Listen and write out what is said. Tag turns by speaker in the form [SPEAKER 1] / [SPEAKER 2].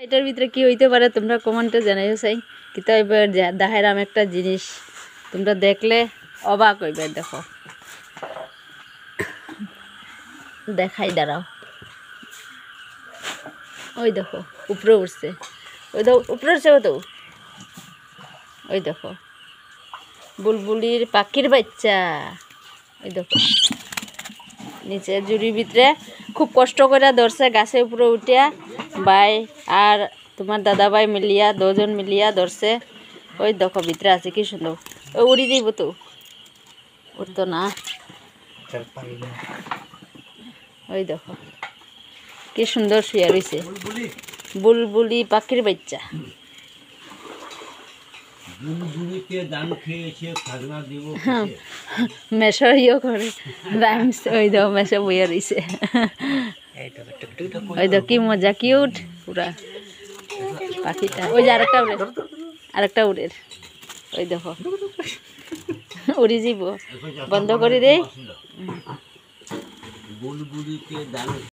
[SPEAKER 1] এটার ভিতরে কি হইতে পারে তোমরা কমেন্টে জানাইও চাই। কিন্তু এবার দেখাইলাম একটা জিনিস, তোমরা দেখলে অবাক হইবে। দেখো দেখাই, দাঁড়াও। ওই দেখো উপরে উঠছে, ওই দেখো উপরে উঠছে, তো ওই দেখো বুলবুলির পাখির বাচ্চা। ওই দেখো নিচে জুড়ির ভিতরে খুব কষ্ট করে ধরছে, গাছের উপরে উঠিয়া ভাই আর তোমার দাদা ভাই মিলিয়া, দুজন মিলিয়া ধরছে। ওই দেখো ভিতরে আছে, কি সুন্দর। ওই উড়ি যাইব, তো উঠতো না। ওই দেখো কি সুন্দর শুয়ে রয়েছে বুলবুলি পাখির বাচ্চা। মেশো ইয়ে করে রাইমস। ওই দেখো মেশো বইয়া রয়েছে। ওই দেখো কি মজা, কিউট পুরা পাখিটা। ওই যে আরেকটা উড়ে, আরেকটা উড়ের। ওই দেখো উড়ি যাব, বন্ধ করে দেই।